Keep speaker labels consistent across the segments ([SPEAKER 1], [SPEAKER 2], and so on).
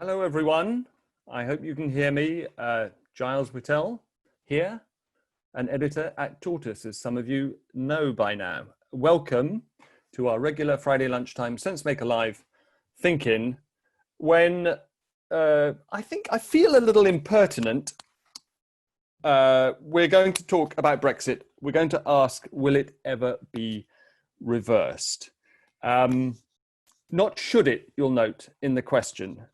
[SPEAKER 1] Hello, everyone. I hope you can hear me. Giles Whittell here, an editor at Tortoise, as some of you know by now. Welcome to our regular Friday lunchtime Sensemaker Live Thinking, when I feel a little impertinent. We're going to talk about Brexit. We're going to ask, will it ever be reversed? Not should it, you'll note in the question.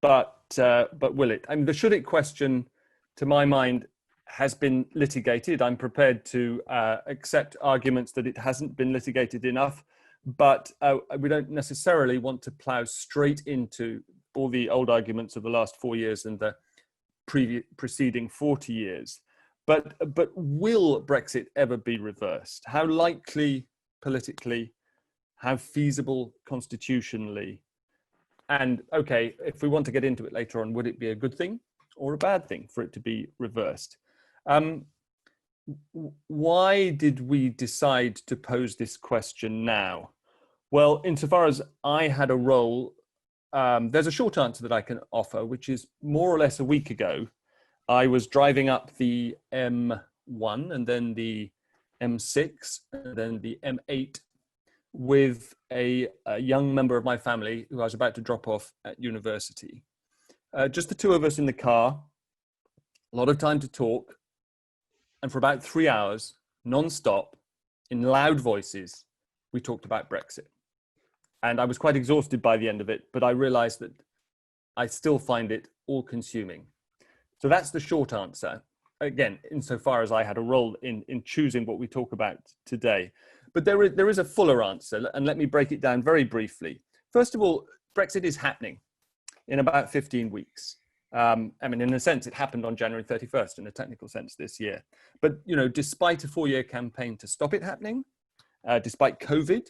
[SPEAKER 1] But will it? I mean, the should it question, to my mind, has been litigated. I'm prepared to accept arguments that it hasn't been litigated enough, but we don't necessarily want to plough straight into all the old arguments of the last 4 years and the preceding 40 years. But will Brexit ever be reversed? How likely politically? How feasible constitutionally? And okay, if we want to get into it later on, would it be a good thing or a bad thing for it to be reversed? Why did we decide to pose this question now? Well, insofar as I had a role, there's a short answer that I can offer, which is more or less a week ago, I was driving up the M1 and then the M6 and then the M8 with a young member of my family who I was about to drop off at university. Just the two of us in the car, a lot of time to talk, and for about 3 hours, non-stop, in loud voices, we talked about Brexit. And I was quite exhausted by the end of it, but I realized that I still find it all-consuming. So that's the short answer. Again, insofar as I had a role in choosing what we talk about today. But there is a fuller answer, and let me break it down very briefly. First of all, Brexit is happening in about 15 weeks. I mean, in a sense, it happened on January 31st in a technical sense this year. But, you know, despite a 4-year campaign to stop it happening, despite COVID,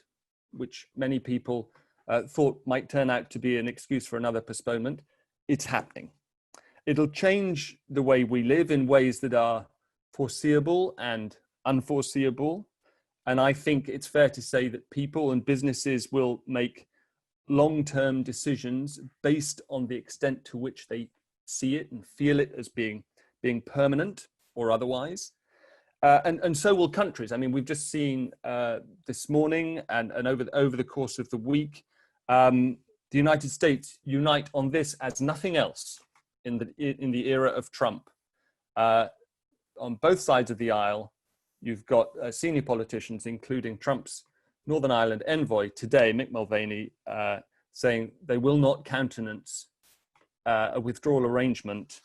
[SPEAKER 1] which many people thought might turn out to be an excuse for another postponement, it's happening. It'll change the way we live in ways that are foreseeable and unforeseeable. And I think it's fair to say that people and businesses will make long-term decisions based on the extent to which they see it and feel it as being permanent or otherwise. And so will countries. I mean, we've just seen this morning and over the course of the week, the United States unite on this as nothing else in the era of Trump. On both sides of the aisle, you've got senior politicians, including Trump's Northern Ireland envoy today, Mick Mulvaney, saying they will not countenance a withdrawal arrangement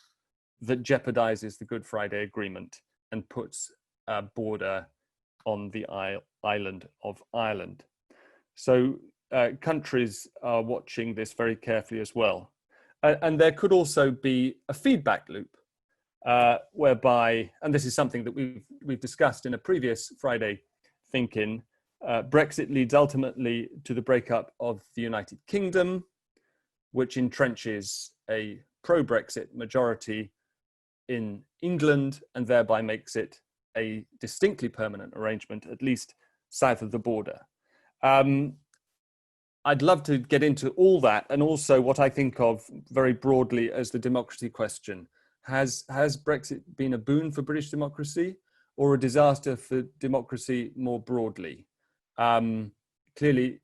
[SPEAKER 1] that jeopardizes the Good Friday Agreement and puts a border on the island of Ireland. So countries are watching this very carefully as well. And there could also be a feedback loop whereby, and this is something that we've discussed in a previous Friday Thinking, Brexit leads ultimately to the breakup of the United Kingdom, which entrenches a pro-Brexit majority in England and thereby makes it a distinctly permanent arrangement, at least south of the border. I'd love to get into all that and also what I think of very broadly as the democracy question. Has Brexit been a boon for British democracy or a disaster for democracy more broadly? Clearly,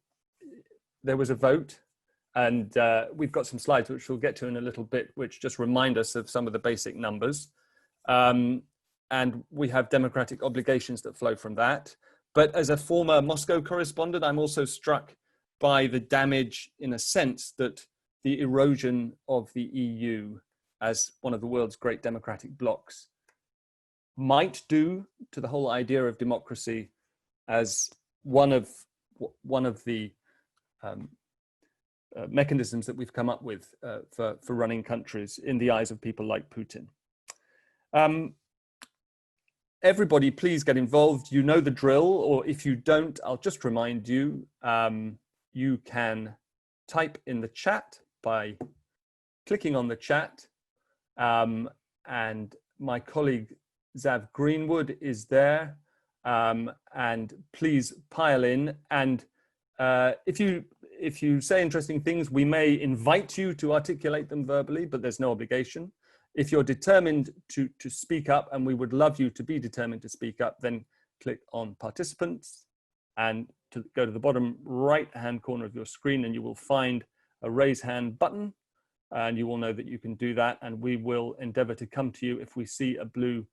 [SPEAKER 1] there was a vote, and we've got some slides which we'll get to in a little bit, which just remind us of some of the basic numbers. And we have democratic obligations that flow from that. But as a former Moscow correspondent, I'm also struck by the damage, in a sense, that the erosion of the EU as one of the world's great democratic blocs might do to the whole idea of democracy as one of the mechanisms that we've come up with for running countries in the eyes of people like Putin. Everybody, please get involved. You know the drill, or if you don't, I'll just remind you, you can type in the chat by clicking on the chat. And my colleague Zav Greenwood is there, and please pile in. And if if you say interesting things, we may invite you to articulate them verbally, but there's no obligation. If you're determined to speak up, and we would love you to be determined to speak up, then click on participants and to go to the bottom right-hand corner of your screen, and you will find a raise hand button, and you will know that you can do that, and we will endeavor to come to you if we see a blue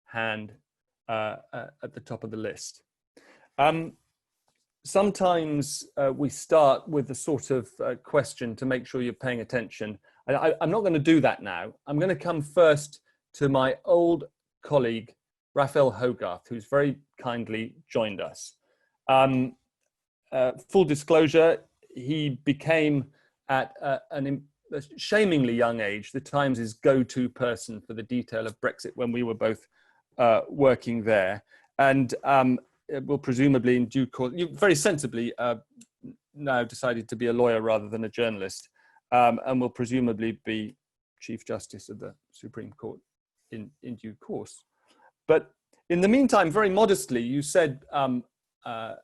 [SPEAKER 1] hand at the top of the list. Sometimes we start with a sort of question to make sure you're paying attention. I'm not going to do that now. I'm going to come first to my old colleague, Raphael Hogarth, who's very kindly joined us. Full disclosure, he became at a shamingly young age the Times' go-to person for the detail of Brexit when we were both working there. And will presumably in due course, you very sensibly now decided to be a lawyer rather than a journalist, and will presumably be Chief Justice of the Supreme Court in due course. But in the meantime, very modestly, you said,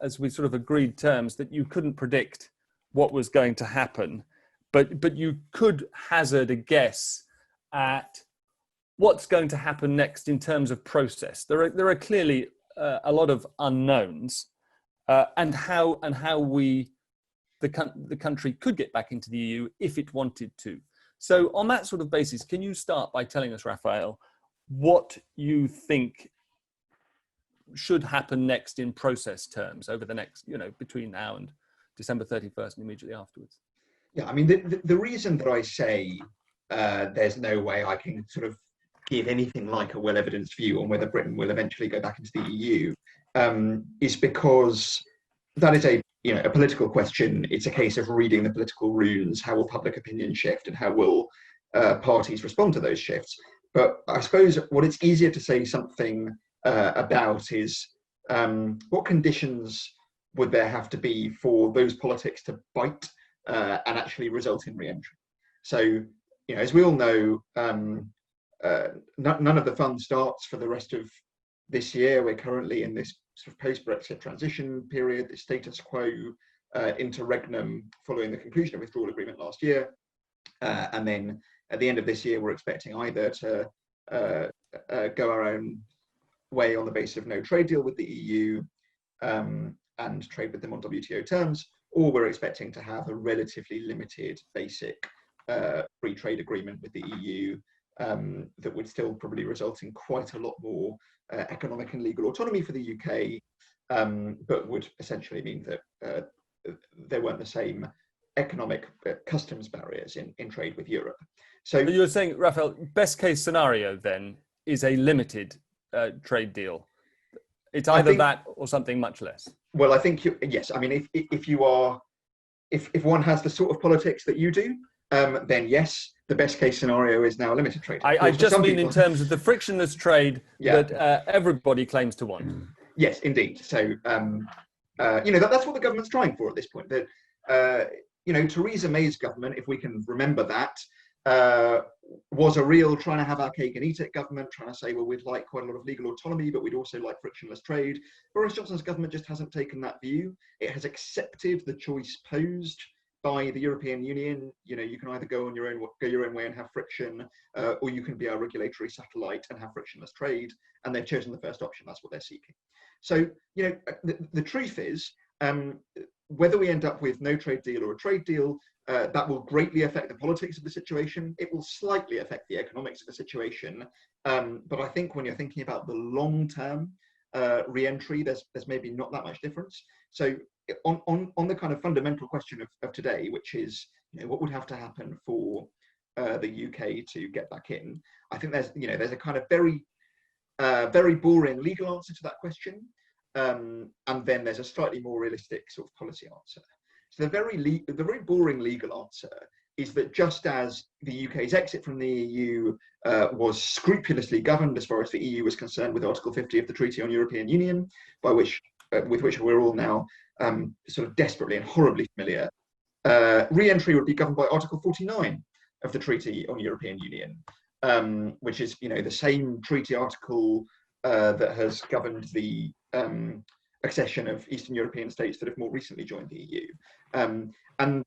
[SPEAKER 1] as we sort of agreed terms, that you couldn't predict what was going to happen, but you could hazard a guess at what's going to happen next in terms of process. There are clearly a lot of unknowns, and how the country could get back into the EU if it wanted to. So on that sort of basis, can you start by telling us, Raphael, what you think should happen next in process terms over the next, between now and December 31st and immediately afterwards?
[SPEAKER 2] Yeah, I mean, the reason that I say there's no way I can sort of give anything like a well-evidenced view on whether Britain will eventually go back into the EU is because that is a political question. It's a case of reading the political runes. How will public opinion shift, and how will parties respond to those shifts? But I suppose what it's easier to say something about is what conditions would there have to be for those politics to bite and actually result in re-entry? So, as we all know, none of the fun starts for the rest of this year. We're currently in this sort of post-Brexit transition period, the status quo interregnum following the conclusion of withdrawal agreement last year. And then at the end of this year, we're expecting either to go our own way on the basis of no trade deal with the EU and trade with them on WTO terms, or we're expecting to have a relatively limited basic free trade agreement with the EU that would still probably result in quite a lot more economic and legal autonomy for the UK, but would essentially mean that there weren't the same economic customs barriers in trade with Europe. So
[SPEAKER 1] you were saying, Raphael, best case scenario then is a limited trade deal. It's either that or something much less. Well,
[SPEAKER 2] I think yes. I mean, if one has the sort of politics that you do, then yes, the best case scenario is now a limited trade.
[SPEAKER 1] I just mean in terms of the frictionless trade that everybody claims to want.
[SPEAKER 2] Yes, indeed. So that's what the government's trying for at this point. That Theresa May's government, if we can remember that, was a real trying to have our cake and eat it government, trying to say, well, we'd like quite a lot of legal autonomy, but we'd also like frictionless trade. Boris Johnson's government just hasn't taken that view. It has accepted the choice posed by the European Union. You can either go your own way and have friction, or you can be our regulatory satellite and have frictionless trade. And they've chosen the first option. That's what they're seeking. So, the truth is, whether we end up with no trade deal or a trade deal, that will greatly affect the politics of the situation. It will slightly affect the economics of the situation. But I think when you're thinking about the long-term re-entry, there's maybe not that much difference. So on the kind of fundamental question of today, which is, what would have to happen for the UK to get back in? I think there's a kind of very boring legal answer to that question. And then there's a slightly more realistic sort of policy answer. So the very boring legal answer is that just as the UK's exit from the EU was scrupulously governed as far as the EU was concerned with Article 50 of the Treaty on European Union, with which we're all now sort of desperately and horribly familiar, re-entry would be governed by Article 49 of the Treaty on European Union, which is the same treaty article that has governed the accession of Eastern European states that have more recently joined the EU. And And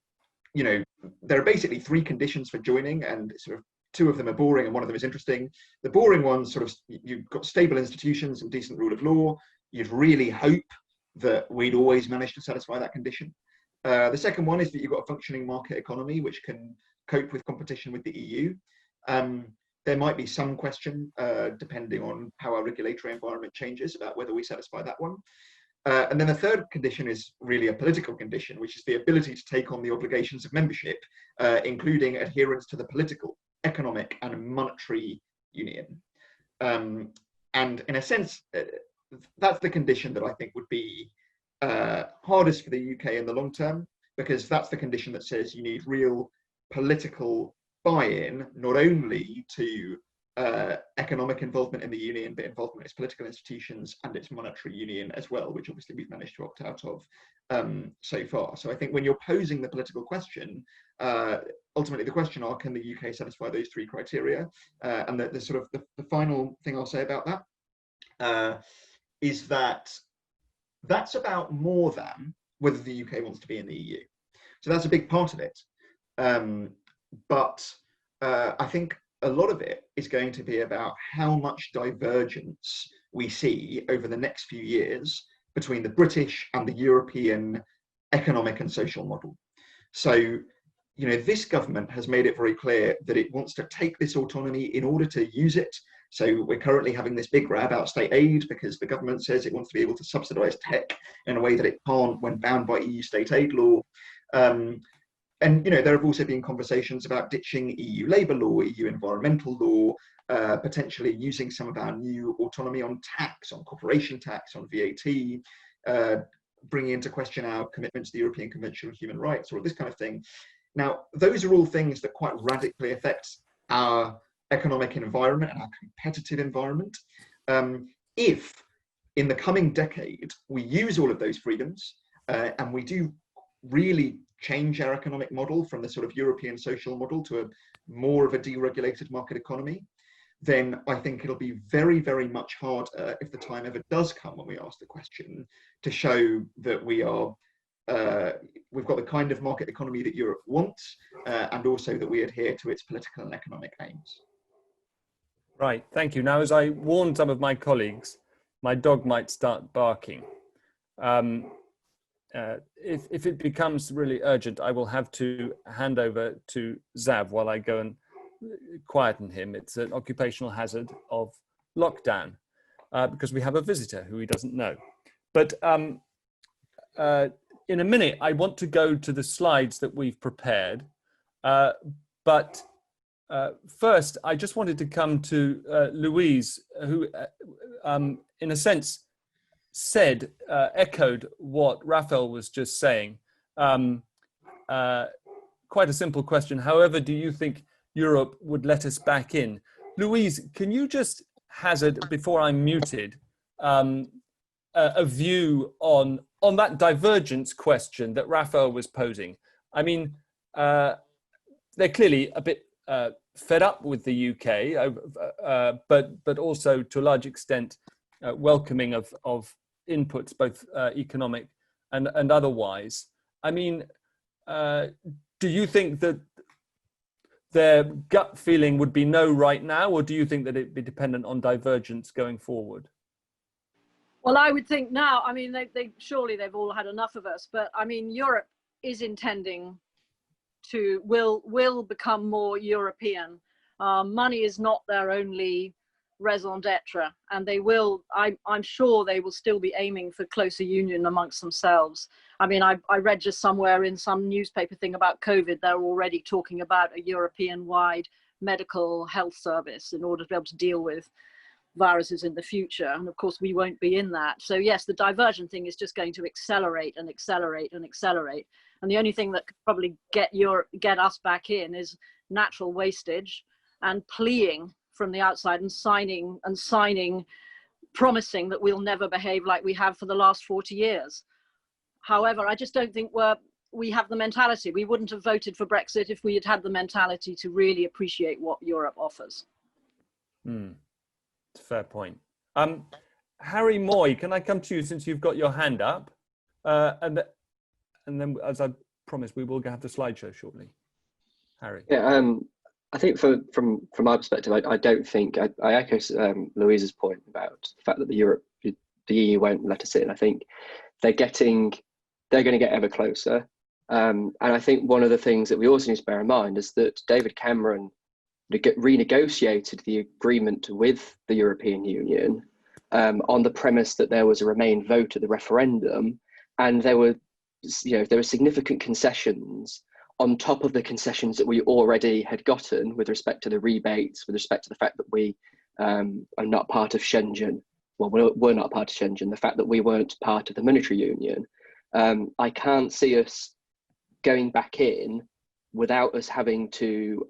[SPEAKER 2] there are basically three conditions for joining, and sort of two of them are boring and one of them is interesting. The boring ones, sort of, you've got stable institutions and decent rule of law. You'd really hope that we'd always manage to satisfy that condition. The second one is that you've got a functioning market economy which can cope with competition with the EU. There might be some question, depending on how our regulatory environment changes, about whether we satisfy that one. And then the third condition is really a political condition, which is the ability to take on the obligations of membership, including adherence to the political, economic, and monetary union. And in a sense, that's the condition that I think would be hardest for the UK in the long term, because that's the condition that says you need real political buy-in, not only to economic involvement in the union, but involvement in its political institutions and its monetary union as well, which obviously we've managed to opt out of so far. So I think when you're posing the political question, ultimately the question are, can the UK satisfy those three criteria? And the sort of the final thing I'll say about that is that that's about more than whether the UK wants to be in the EU. So that's a big part of it. But I think a lot of it is going to be about how much divergence we see over the next few years between the British and the European economic and social model. So, this government has made it very clear that it wants to take this autonomy in order to use it. So we're currently having this big grab about state aid because the government says it wants to be able to subsidise tech in a way that it can't when bound by EU state aid law. And there have also been conversations about ditching EU labour law, EU environmental law, potentially using some of our new autonomy on tax, on corporation tax, on VAT, bringing into question our commitment to the European Convention on Human Rights, or this kind of thing. Now, those are all things that quite radically affect our economic environment and our competitive environment. If in the coming decade we use all of those freedoms and we do really change our economic model from the sort of European social model to a more of a deregulated market economy, then I think it'll be very, very much harder, if the time ever does come when we ask the question, to show that we've got the kind of market economy that Europe wants, and also that we adhere to its political and economic aims.
[SPEAKER 1] Right, thank you. Now, as I warned some of my colleagues, my dog might start barking. If it becomes really urgent, I will have to hand over to Zav while I go and quieten him. It's an occupational hazard of lockdown because we have a visitor who he doesn't know. But in a minute, I want to go to the slides that we've prepared. But first, I just wanted to come to Louise, who, in a sense, echoed what Raphael was just saying. Quite a simple question. However, do you think Europe would let us back in? Louise, can you just hazard, before I'm muted, a view on that divergence question that Raphael was posing? I mean, they're clearly a bit fed up with the UK, but also to a large extent welcoming of inputs, both economic and otherwise. I mean, do you think that their gut feeling would be no right now, or do you think that it'd be dependent on divergence going forward?
[SPEAKER 3] Well, I would think now, I mean, surely they've all had enough of us, but I mean, Europe is intending to, will become more European. Money is not their only raison d'etre, and they will, I'm sure they will still be aiming for closer union amongst themselves. I mean, I read just somewhere in some newspaper thing about COVID, they're already talking about a European-wide medical health service in order to be able to deal with viruses in the future. And of course, we won't be in that. So yes, the divergent thing is just going to accelerate and accelerate and accelerate. And the only thing that could probably get us back in is natural wastage and pleading from the outside and signing, promising that we'll never behave like we have for the last 40 years. However, I just don't think we have the mentality. We wouldn't have voted for Brexit if we had had the mentality to really appreciate what Europe offers.
[SPEAKER 1] Fair point. Harry Moy, can I come to you since you've got your hand up? And then as I promise we will have the slideshow shortly. Harry.
[SPEAKER 4] Yeah, I think from my perspective, I don't think I echo Louise's point about the fact that the EU won't let us in. I think they're going to get ever closer. And I think one of the things that we also need to bear in mind is that David Cameron renegotiated the agreement with the European Union on the premise that there was a Remain vote at the referendum, and there were significant concessions on top of the concessions that we already had gotten with respect to the rebates, with respect to the fact that we are not part of Schengen. Well, we're not part of Schengen. The fact that we weren't part of the monetary union. I can't see us going back in without us having to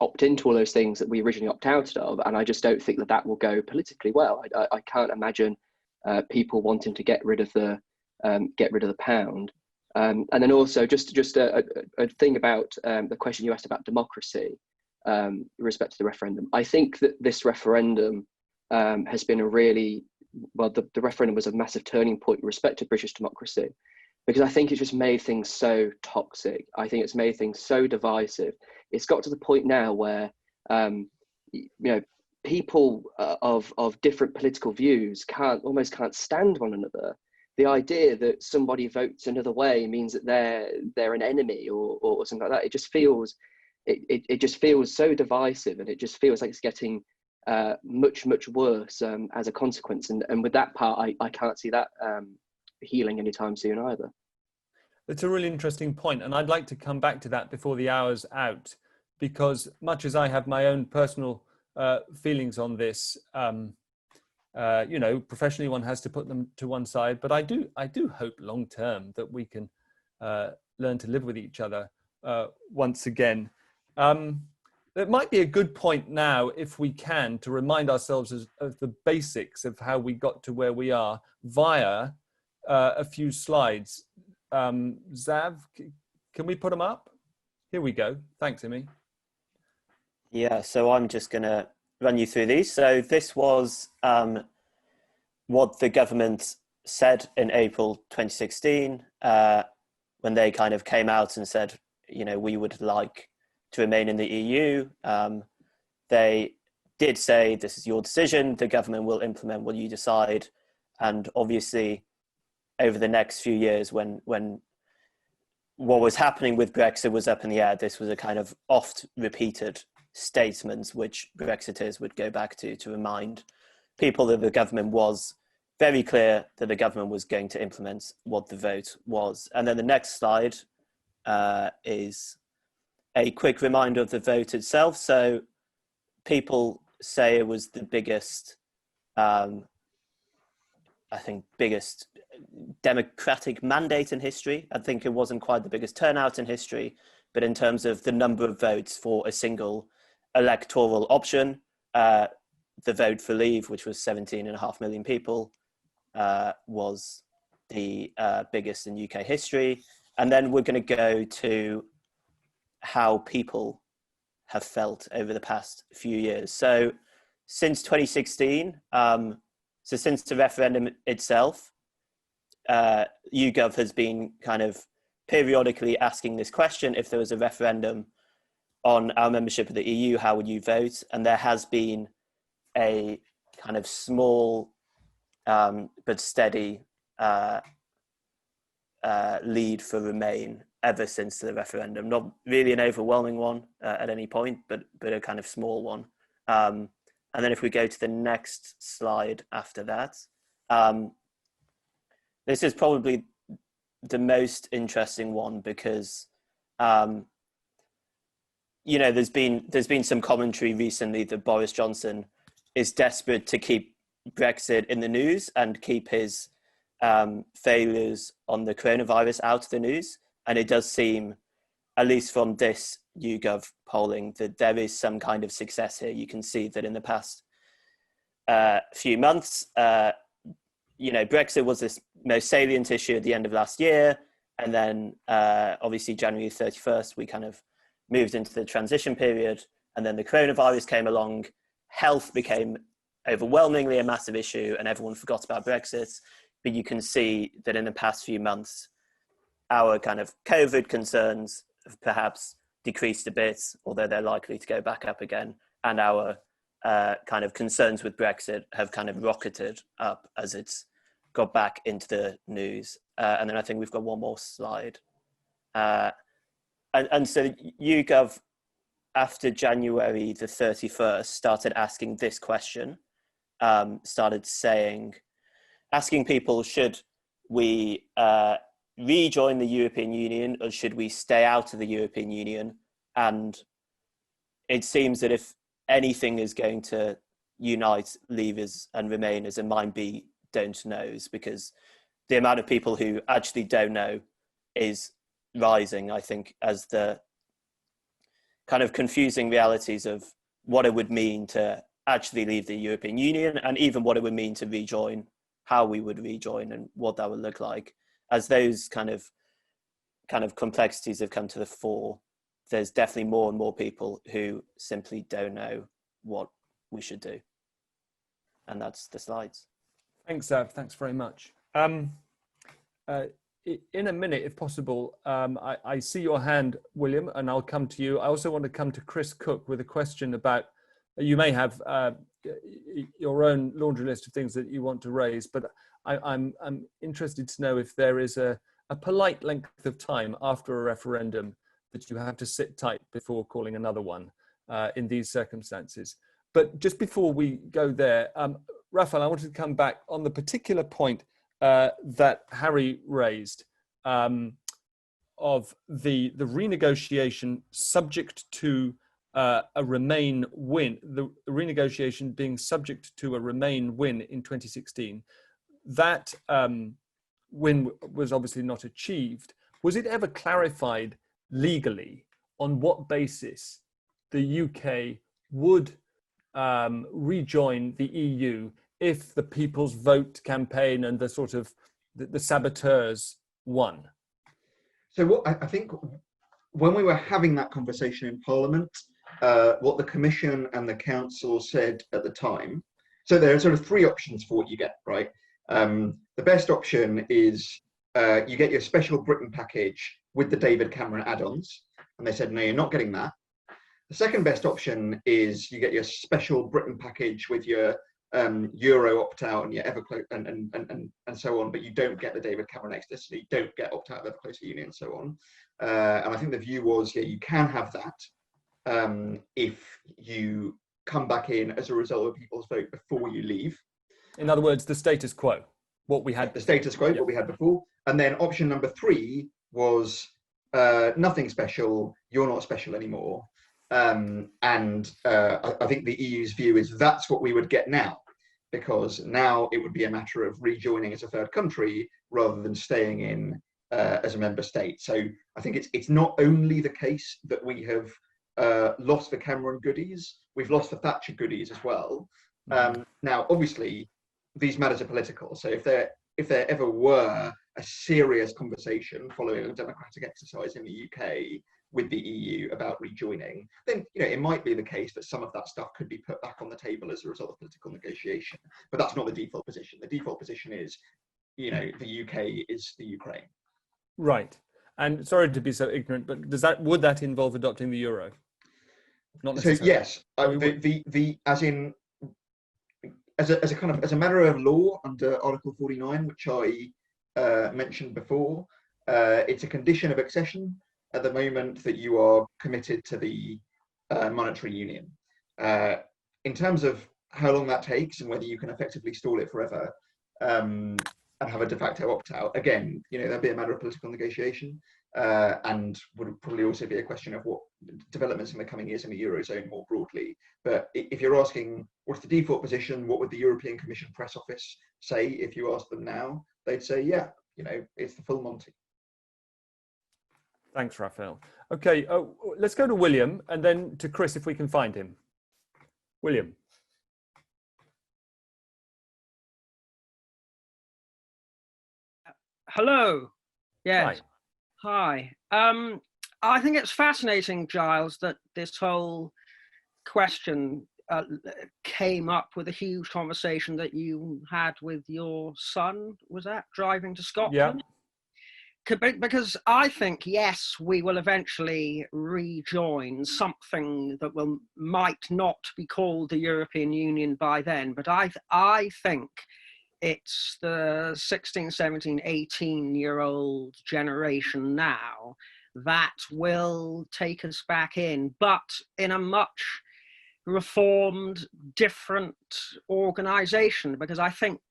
[SPEAKER 4] opt into all those things that we originally opted out of, and I just don't think that will go politically well. I can't imagine people wanting to get rid of the pound. And then also just a thing about the question you asked about democracy with respect to the referendum. I think that this referendum has been the referendum was a massive turning point with respect to British democracy, because I think it's just made things so toxic. I think it's made things so divisive. It's got to the point now where people of different political views almost can't stand one another. The idea that somebody votes another way means that they're an enemy or something like that. It just feels so divisive, and it just feels like it's getting much worse as a consequence. And with that part, I can't see that healing anytime soon either.
[SPEAKER 1] It's a really interesting point, and I'd like to come back to that before the hour's out, because much as I have my own personal feelings on this, professionally one has to put them to one side, but I do hope long term that we can learn to live with each other once again. It might be a good point now, if we can, to remind ourselves of the basics of how we got to where we are via a few slides. Zav, can we put them up? Here we go. Thanks, Imi.
[SPEAKER 5] Yeah, so I'm just going to run you through these. So this was what the government said in April 2016 when they kind of came out and said, we would like to remain in the EU. They did say, this is your decision. The government will implement what you decide. And obviously, over the next few years, when what was happening with Brexit was up in the air, this was a kind of oft repeated statements which Brexiteers would go back to remind people that the government was very clear that the government was going to implement what the vote was. And then the next slide is a quick reminder of the vote itself. So people say it was the biggest, biggest democratic mandate in history. I think it wasn't quite the biggest turnout in history, but in terms of the number of votes for a single electoral option, the vote for leave, which was 17.5 million people, was the biggest in UK history. And then we're going to go to how people have felt over the past few years. So since 2016, so since the referendum itself, YouGov has been kind of periodically asking this question: if there was a referendum on our membership of the EU, how would you vote? And there has been a kind of small but steady lead for Remain ever since the referendum. Not really an overwhelming one at any point, but a kind of small one. And then if we go to the next slide after that, this is probably the most interesting one because, there's been some commentary recently that Boris Johnson is desperate to keep Brexit in the news and keep his failures on the coronavirus out of the news. And it does seem, at least from this YouGov polling, that there is some kind of success here. You can see that in the past few months, Brexit was this most salient issue at the end of last year. And then obviously January 31st, we kind of moved into the transition period. And then the coronavirus came along. Health became overwhelmingly a massive issue and everyone forgot about Brexit. But you can see that in the past few months, our kind of COVID concerns have perhaps decreased a bit, although they're likely to go back up again, and our kind of concerns with Brexit have kind of rocketed up as it's got back into the news. And then I think we've got one more slide. And so YouGov, after January the 31st, started asking this question, started asking people, should we rejoin the European Union or should we stay out of the European Union? And it seems that if anything is going to unite Leavers and Remainers, it might be don't knows, because the amount of people who actually don't know is rising, I think, as the kind of confusing realities of what it would mean to actually leave the European Union, and even what it would mean to rejoin, how we would rejoin and what that would look like. As those kind of complexities have come to the fore, there's definitely more and more people who simply don't know what we should do. And that's the slides.
[SPEAKER 1] Thanks, Zav. Thanks very much. In a minute, if possible, I see your hand, William, and I'll come to you. I also want to come to Chris Cook with a question about, you may have your own laundry list of things that you want to raise, but I'm interested to know if there is a polite length of time after a referendum that you have to sit tight before calling another one in these circumstances. But just before we go there, Raphael, I wanted to come back on the particular point that Harry raised of the renegotiation subject to a Remain win, the renegotiation being subject to a Remain win in 2016. That win was obviously not achieved. Was it ever clarified legally on what basis the UK would rejoin the EU if the People's Vote campaign and the sort of the saboteurs won?
[SPEAKER 2] So what I think when we were having that conversation in Parliament, what the Commission and the Council said at the time, so there are sort of three options for what you get, right? The best option is you get your special Britain package with the David Cameron add-ons, and they said, no, you're not getting that. The second best option is you get your special Britain package with your Euro opt-out and your ever close and so on, but you don't get the David Cameron exit, you don't get opt-out of ever closer union and so on. And I think the view was, yeah, you can have that if you come back in as a result of People's Vote before you leave.
[SPEAKER 1] In other words, the status quo, what we had.
[SPEAKER 2] The status quo, what we had before. And then option number 3 was nothing special, you're not special anymore. I think the EU's view is that's what we would get now, because now it would be a matter of rejoining as a third country rather than staying in as a member state. So I think it's not only the case that we have lost the Cameron goodies, we've lost the Thatcher goodies as well. Now, obviously, these matters are political. So if there ever were a serious conversation following a democratic exercise in the UK with the EU about rejoining, then it might be the case that some of that stuff could be put back on the table as a result of political negotiation. But that's not the default position. The default position is, the UK is the Ukraine. Right.
[SPEAKER 1] And sorry to be so ignorant, but would that involve adopting the euro? Not necessarily.
[SPEAKER 2] So yes, as a matter of law under Article 49, which I mentioned before, it's a condition of accession at the moment that you are committed to the monetary union. In terms of how long that takes and whether you can effectively stall it forever and have a de facto opt-out, again, that'd be a matter of political negotiation and would probably also be a question of what developments in the coming years in the Eurozone more broadly. But if you're asking what's the default position, what would the European Commission press office say if you asked them now? They'd say, yeah, it's the full Monty.
[SPEAKER 1] Thanks, Raphael. Okay, let's go to William and then to Chris if we can find him. William.
[SPEAKER 6] Hello. Yes. Hi. I think it's fascinating, Giles, that this whole question came up with a huge conversation that you had with your son, was that, driving to Scotland?
[SPEAKER 1] Yeah.
[SPEAKER 6] because I think, yes, we will eventually rejoin something that might not be called the European Union by then, but I think it's the 16, 17, 18-year-old generation now that will take us back in, but in a much reformed, different organization, because I think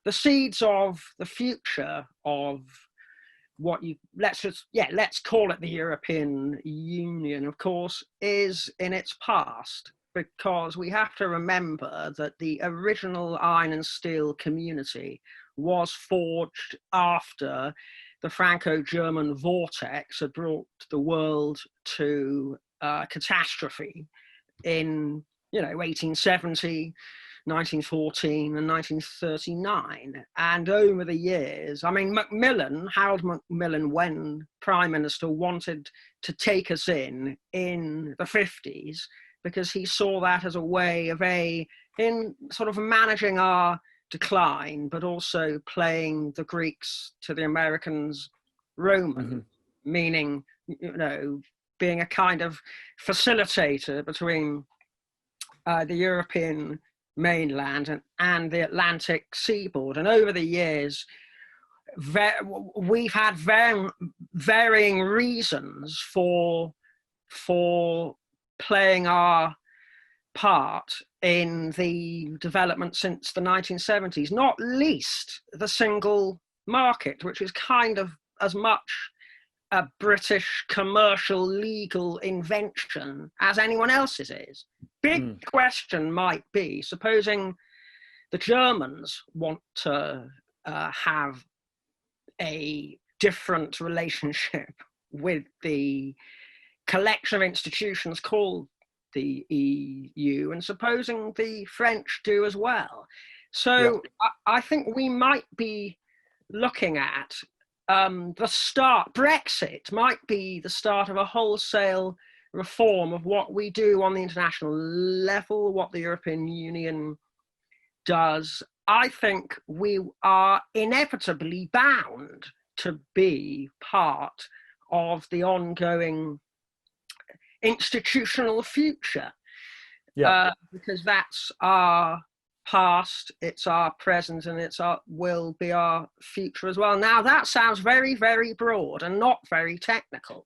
[SPEAKER 6] the seeds of the future of let's call it the European Union, of course, is in its past, because we have to remember that the original iron and steel community was forged after the Franco-German vortex had brought the world to catastrophe in 1870, 1914 and 1939. And over the years, I mean, Harold Macmillan, when Prime Minister, wanted to take us in the 50s, because he saw that as a way of in sort of managing our decline, but also playing the Greeks to the Americans Roman, meaning, being a kind of facilitator between the European mainland and the Atlantic seaboard. And over the years, we've had varying reasons for playing our part in the development since the 1970s, not least the single market, which is kind of as much a British commercial legal invention as anyone else's is. Big question might be, supposing the Germans want to have a different relationship with the collection of institutions called the EU, and supposing the French do as well. So I think we might be looking at Brexit might be the start of a wholesale reform of what we do on the international level, what the European Union does. I think we are inevitably bound to be part of the ongoing institutional future, because that's our past, it's our present, and will be our future as well. Now that sounds very, very broad and not very technical,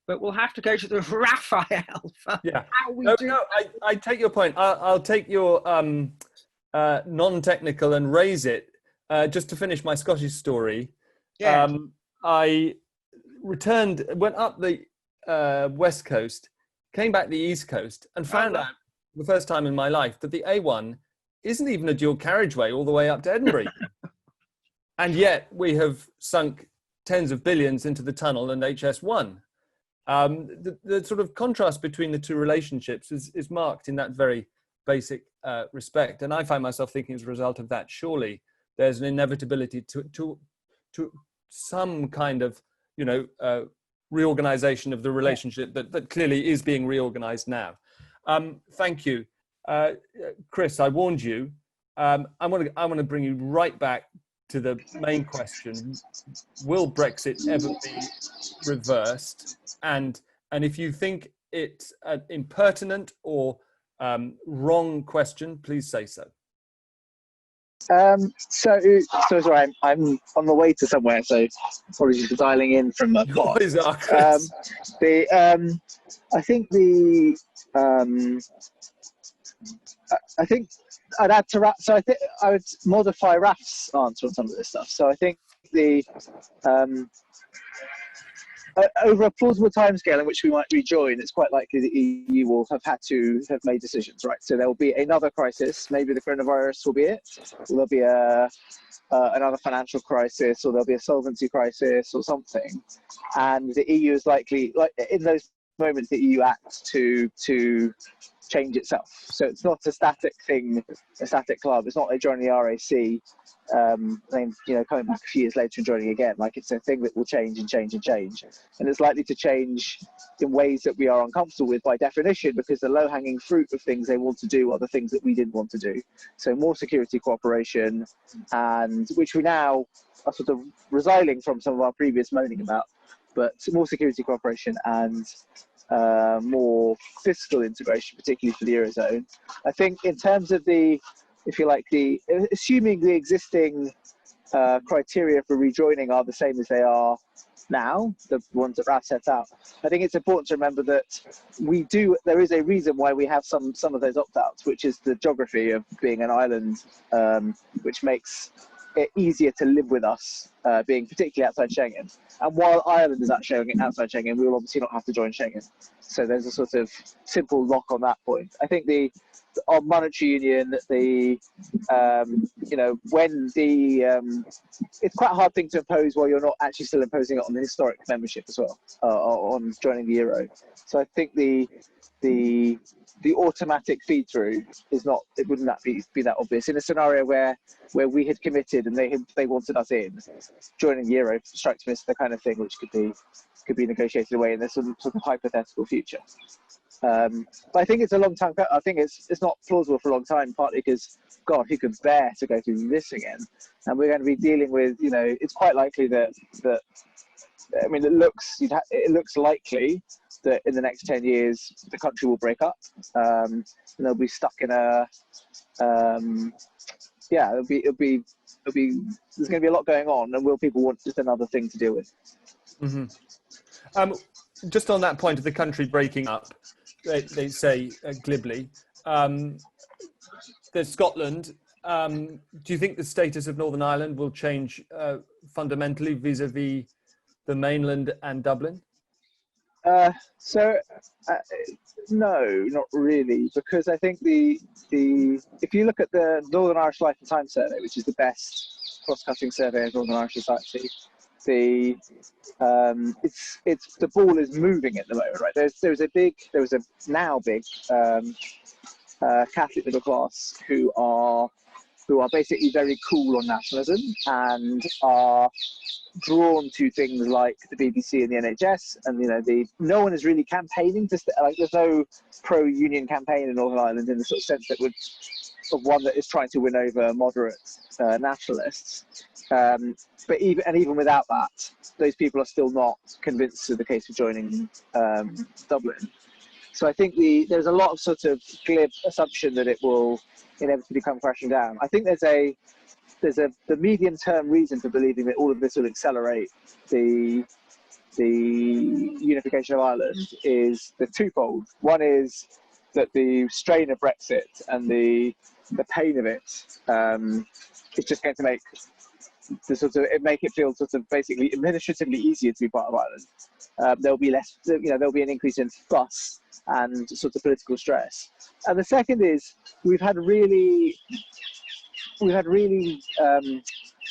[SPEAKER 6] but we'll have to go to the Raphael for how we do.
[SPEAKER 1] No, I take your point. I'll take your non-technical and raise it. Just to finish my Scottish story, I went up the west coast, came back the east coast, and found out for the first time in my life that the A1 isn't even a dual carriageway all the way up to Edinburgh. And yet we have sunk tens of billions into the tunnel and HS1. The sort of contrast between the two relationships is marked in that very basic respect. And I find myself thinking, as a result of that, surely there's an inevitability to some kind of, reorganization of the relationship that clearly is being reorganized now. Thank you. Chris, I warned you. I want to bring you right back to the main question: will Brexit ever be reversed? And if you think it's an impertinent or wrong question, please say so.
[SPEAKER 7] So sorry, I'm on the way to somewhere, so apologies for dialing in from the pod. I think I'd add to Raf. So I think I would modify Raf's answer on some of this stuff. So I think over a plausible timescale in which we might rejoin, it's quite likely the EU will have had to have made decisions, right? So there will be another crisis. Maybe the coronavirus will be it. Or there'll be another financial crisis, or there'll be a solvency crisis or something. And the EU is likely, like in those moments, the EU acts to change itself. So it's not a static thing, a static club. It's not like joining the RAC, then coming back a few years later and joining again. Like, it's a thing that will change and change and change, and it's likely to change in ways that we are uncomfortable with by definition, because the low-hanging fruit of things they want to do are the things that we didn't want to do. So more security cooperation, and which we now are sort of resiling from some of our previous moaning about, but more security cooperation and more fiscal integration, particularly for the Eurozone. I think in terms of the, if you like, assuming the existing criteria for rejoining are the same as they are now, the ones that Raf set out, I think it's important to remember that there is a reason why we have some of those opt-outs, which is the geography of being an island, which makes it easier to live with us, being particularly outside Schengen. And while Ireland is outside Schengen, we will obviously not have to join Schengen. So there's a sort of simple lock on that point. I think on monetary union, it's quite a hard thing to impose while you're not actually still imposing it on the historic membership as well, on joining the euro. So I think the automatic feed through wouldn't that be that obvious in a scenario where we had committed and they wanted us in. Joining the euro strikes me as the kind of thing which could be negotiated away in this sort of hypothetical future. But I think it's a long time. I think it's not plausible for a long time, partly because, God, who could bear to go through this again? And we're going to be dealing with, it's quite likely that I mean, it looks likely that in the next 10 years the country will break up, and they'll be stuck in there's going to be a lot going on, and will people want just another thing to deal with?
[SPEAKER 1] Mm-hmm. Just on that point of the country breaking up, they say glibly, there's Scotland. Do you think the status of Northern Ireland will change fundamentally vis-a-vis the mainland and Dublin?
[SPEAKER 7] No, not really, because I think if you look at the Northern Irish Life and Time Survey, which is the best cross-cutting survey of Northern Irish society, the ball is moving at the moment, right? There was a now big Catholic middle class who are basically very cool on nationalism and are drawn to things like the BBC and the NHS, and no one is really campaigning there's no pro-union campaign in Northern Ireland in the sort of sense that one that is trying to win over moderate nationalists. But even without that, those people are still not convinced of the case for joining Dublin. So I think there's a lot of sort of glib assumption that it will inevitably come crashing down. I think there's the medium-term reason for believing that all of this will accelerate the unification of Ireland is the twofold. One is that the strain of Brexit and the pain of it is just going to make it feel sort of basically administratively easier to be part of Ireland. There'll be less, there'll be an increase in fuss and sort of political stress. And the second is we've had really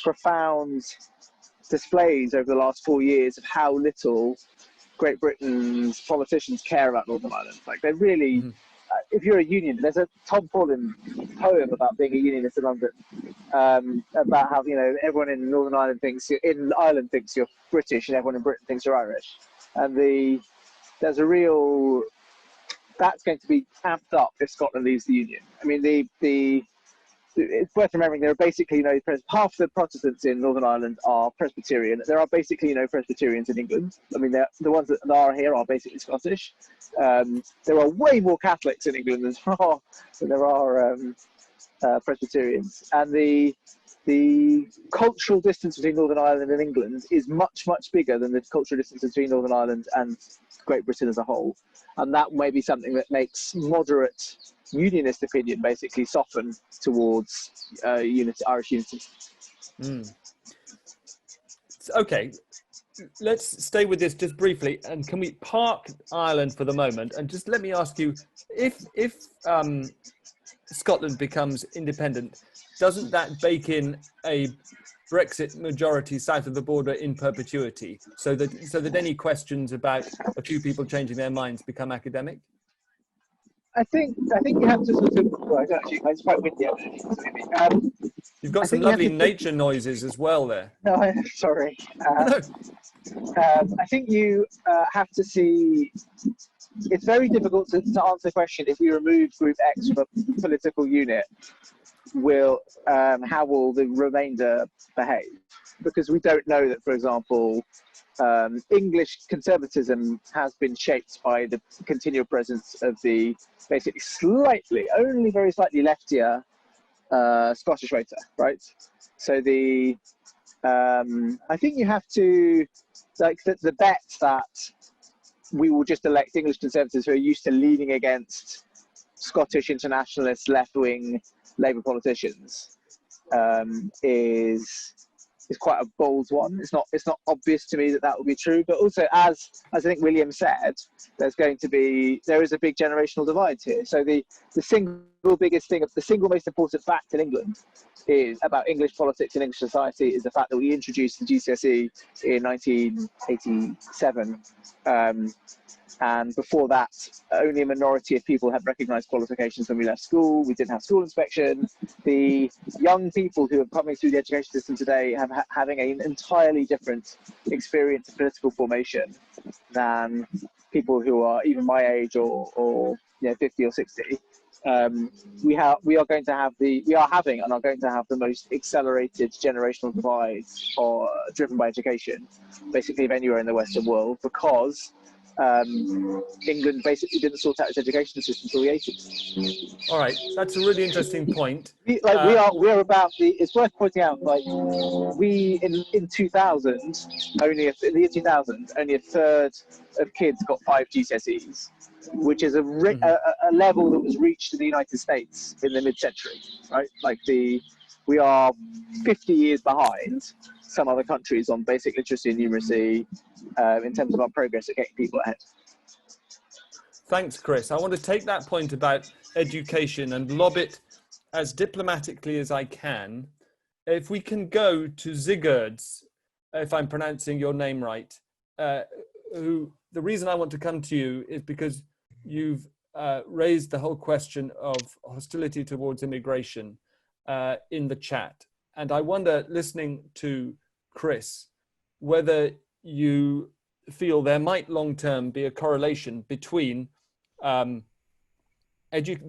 [SPEAKER 7] profound displays over the last 4 years of how little Great Britain's politicians care about Northern Ireland. Like, they really, if you're a union, there's a Tom Paulin poem about being a unionist in London, about how everyone in Northern Ireland thinks you're British, and everyone in Britain thinks you're Irish, and that's going to be amped up if Scotland leaves the union. I mean, it's worth remembering there are basically half the Protestants in Northern Ireland are Presbyterian. There are basically no Presbyterians in England. I mean, the ones that are here are basically Scottish. There are way more Catholics in England than there are Presbyterians, and the cultural distance between Northern Ireland and England is much, much bigger than the cultural distance between Northern Ireland and Great Britain as a whole. And that may be something that makes moderate unionist opinion basically soften towards Irish unity.
[SPEAKER 1] Okay, let's stay with this just briefly, and can we park Ireland for the moment? And just let me ask you, if Scotland becomes independent, doesn't that bake in a Brexit majority south of the border in perpetuity, so that any questions about a few people changing their minds become academic?
[SPEAKER 7] I think you have to sort of. Well, I don't actually. It's quite windy out there.
[SPEAKER 1] You've got
[SPEAKER 7] I
[SPEAKER 1] some
[SPEAKER 7] think you have
[SPEAKER 1] lovely
[SPEAKER 7] to
[SPEAKER 1] nature noises as well there.
[SPEAKER 7] No, sorry.
[SPEAKER 1] No.
[SPEAKER 7] I think you have to see. It's very difficult to answer the question if we remove Group X from a political unit. How will the remainder behave? Because we don't know that, for example, English conservatism has been shaped by the continual presence of the basically only very slightly leftier Scottish voter, right? So I think you have to, like, the bet that we will just elect English conservatives who are used to leaning against Scottish internationalist left-wing Labour politicians is quite a bold one. It's not obvious to me that will be true, but also as I think William said, there is a big generational divide here. So the single most important fact in England is about English politics and English society is the fact that we introduced the GCSE in 1987. And before that, only a minority of people had recognised qualifications when we left school. We didn't have school inspection. The young people who are coming through the education system today having an entirely different experience of political formation than people who are even my age or 50 or 60. We are going to have the most accelerated generational divide driven by education, basically of anywhere in the Western world, because England basically didn't sort out its education system until the 80s.
[SPEAKER 1] All right, that's a really interesting point.
[SPEAKER 7] It's worth pointing out, like, we in 2000, in the year 2000, only a third of kids got 5 GCSEs, which is a level that was reached in the United States in the mid-century, right? Like we are 50 years behind some other countries on basic literacy and numeracy in terms of our progress at getting people ahead.
[SPEAKER 1] Thanks, Chris. I want to take that point about education and lob it as diplomatically as I can. If we can go to Sigurds, if I'm pronouncing your name right, who the reason I want to come to you is because you've raised the whole question of hostility towards immigration in the chat. And I wonder, listening to Chris, whether you feel there might long-term be a correlation between the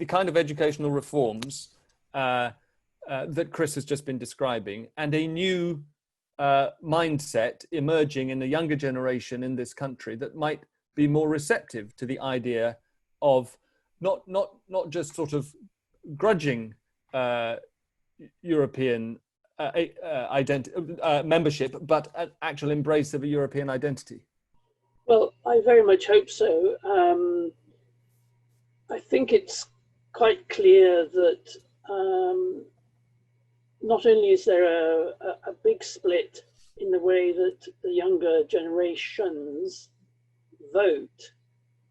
[SPEAKER 1] kind of educational reforms that Chris has just been describing and a new mindset emerging in the younger generation in this country that might be more receptive to the idea of not just sort of grudging European membership, but an actual embrace of a European identity?
[SPEAKER 8] Well, I very much hope so. I think it's quite clear that not only is there a big split in the way that the younger generations vote,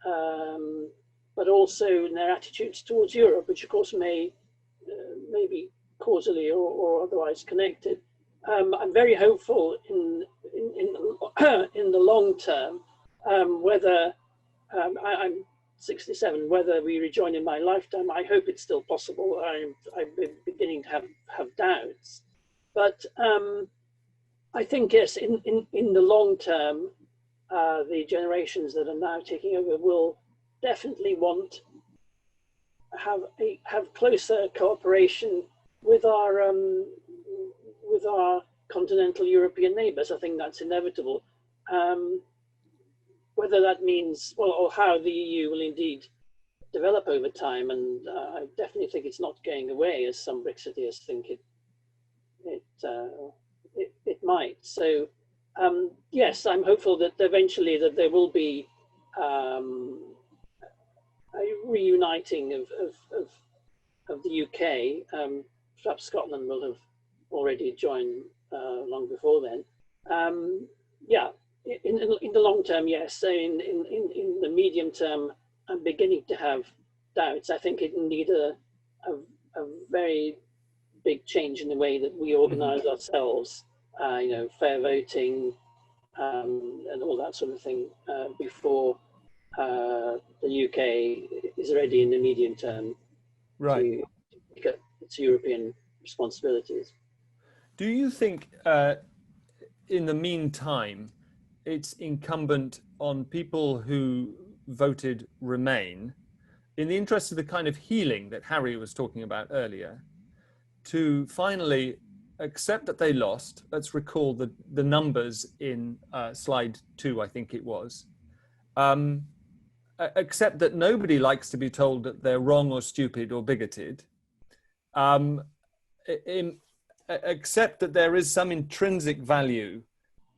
[SPEAKER 8] but also in their attitudes towards Europe, which of course may be causally or otherwise connected. I'm very hopeful in the long term. Whether I'm 67, whether we rejoin in my lifetime, I hope it's still possible. I'm beginning to have doubts, but I think yes, in the long term, the generations that are now taking over will definitely want have closer cooperation with our continental European neighbours. I think that's inevitable. Whether that means, well, or how the EU will indeed develop over time, and I definitely think it's not going away as some Brexiteers think it might. So yes, I'm hopeful that eventually that there will be a reuniting of the UK. Perhaps Scotland will have already joined long before then. Yeah. In the long term, yes. In the medium term, I'm beginning to have doubts. I think it will need a very big change in the way that we organise ourselves. Fair voting and all that sort of thing before the UK is ready in the medium term to pick up its European responsibilities.
[SPEAKER 1] Do you think, in the meantime, it's incumbent on people who voted Remain, in the interest of the kind of healing that Harry was talking about earlier, to finally accept that they lost? Let's recall the numbers in slide 2, I think it was. Accept that nobody likes to be told that they're wrong or stupid or bigoted. Accept that there is some intrinsic value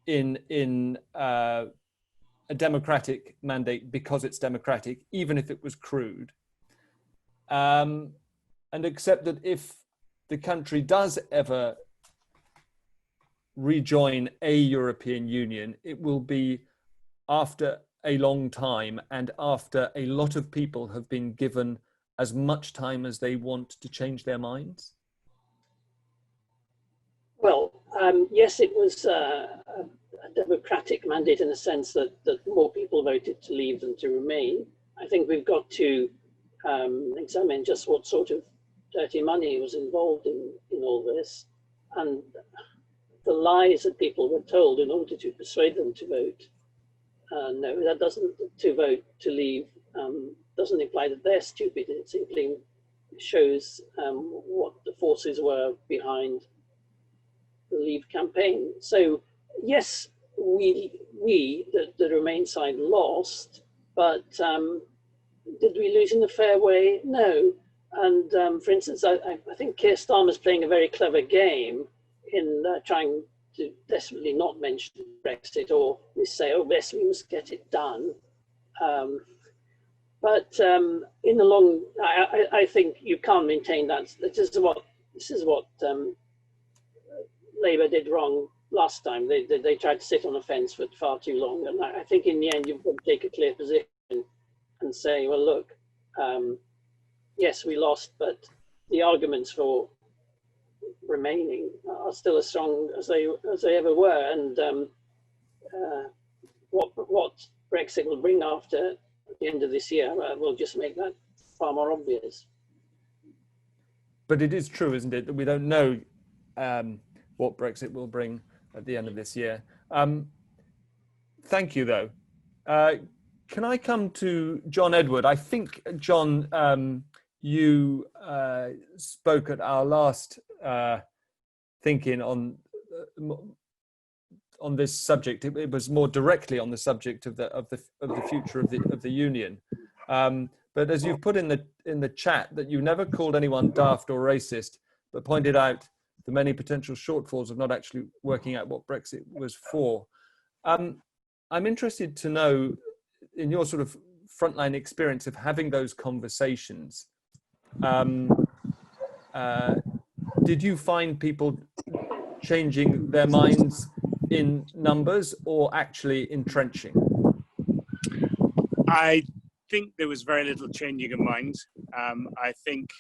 [SPEAKER 1] in a democratic mandate because it's democratic, even if it was crude. And accept that if the country does ever rejoin a European Union, it will be after a long time and after a lot of people have been given as much time as they want to change their minds?
[SPEAKER 8] Well, yes, it was a democratic mandate in the sense that more people voted to leave than to remain. I think we've got to examine just what sort of dirty money was involved in all this, and the lies that people were told in order to persuade them to vote. No, that doesn't, to vote to leave doesn't imply that they're stupid. It simply shows what the forces were behind the Leave campaign. So yes, we the Remain side lost, but did we lose in a fair way? No. And for instance, I think Keir Starmer's playing a very clever game in trying to desperately not mention Brexit, or we say, oh yes, we must get it done. But in the long, I think you can't maintain that. This is what Labour did wrong last time. They tried to sit on the fence for far too long, and I think in the end you've got to take a clear position and say, well, look, yes, we lost, but the arguments for remaining are still as strong as they ever were, and what Brexit will bring after the end of this year will just make that far more obvious.
[SPEAKER 1] But it is true, isn't it, that we don't know what Brexit will bring at the end of this year. Thank you, though. Can I come to John Edward? I think, John, you spoke at our last thinking on this subject. It was more directly on the subject of the future of the union. But as you've put in the chat, that you never called anyone daft or racist, but pointed out the many potential shortfalls of not actually working out what Brexit was for. I'm interested to know, in your sort of frontline experience of having those conversations, did you find people changing their minds in numbers or actually entrenching?
[SPEAKER 9] I think there was very little changing of minds. I think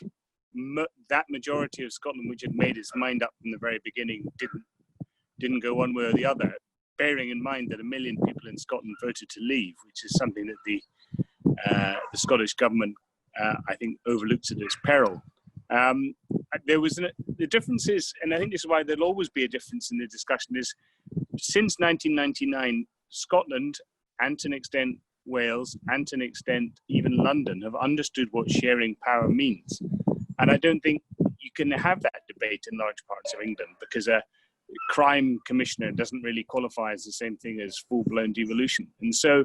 [SPEAKER 9] that majority of Scotland, which had made its mind up from the very beginning, didn't go one way or the other, bearing in mind that 1 million people in Scotland voted to leave, which is something that the Scottish government, I think, overlooks at its peril. There was the difference is, and I think this is why there'll always be a difference in the discussion, is since 1999, Scotland, and to an extent Wales, and to an extent even London, have understood what sharing power means. And I don't think you can have that debate in large parts of England, because a crime commissioner doesn't really qualify as the same thing as full-blown devolution. And so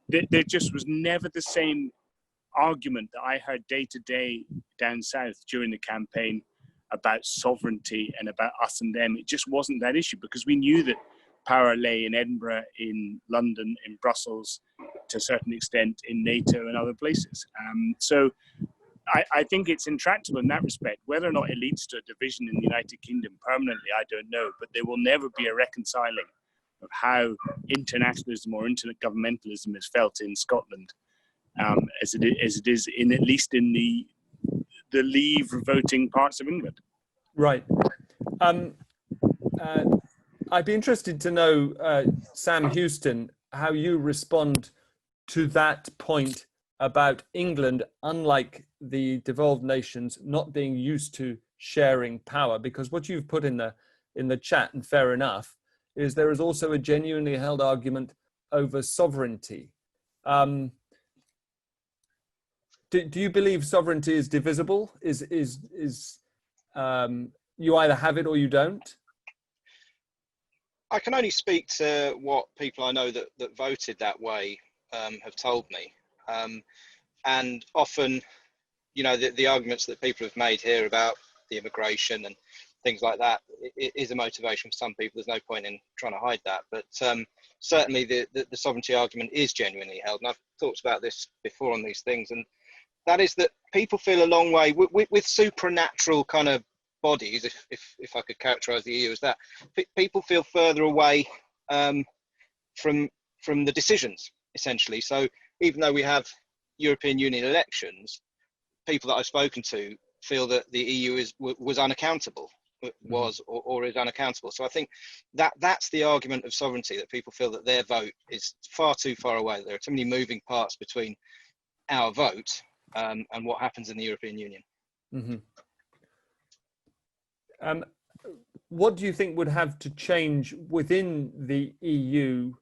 [SPEAKER 9] there just was never the same argument that I heard day to day down south during the campaign about sovereignty and about us and them. It just wasn't that issue, because we knew that power lay in Edinburgh, in London, in Brussels, to a certain extent in NATO and other places. So I think it's intractable in that respect. Whether or not it leads to a division in the United Kingdom permanently, I don't know, but there will never be a reconciling of how internationalism or intergovernmentalism is felt in Scotland, as it is in, at least in the Leave voting parts of England.
[SPEAKER 1] Right. I'd be interested to know, Sam Houston, how you respond to that point about England, unlike the devolved nations, not being used to sharing power? Because what you've put in the chat, and fair enough, is there is also a genuinely held argument over sovereignty. Do you believe sovereignty is divisible? You either have it or you don't?
[SPEAKER 10] I can only speak to what people I know that voted that way have told me. And often, you know, the arguments that people have made here about the immigration and things like that is a motivation for some people. There's no point in trying to hide that. But certainly the sovereignty argument is genuinely held. And I've talked about this before on these things. And that is that people feel a long way with supernatural kind of bodies, if I could characterize the EU as that. People feel further away from the decisions, essentially. So even though we have European Union elections, people that I've spoken to feel that the EU was unaccountable, or is unaccountable. So I think that's the argument of sovereignty, that people feel that their vote is far too far away. There are too many moving parts between our vote and what happens in the European Union.
[SPEAKER 1] Mm-hmm. What do you think would have to change within the EU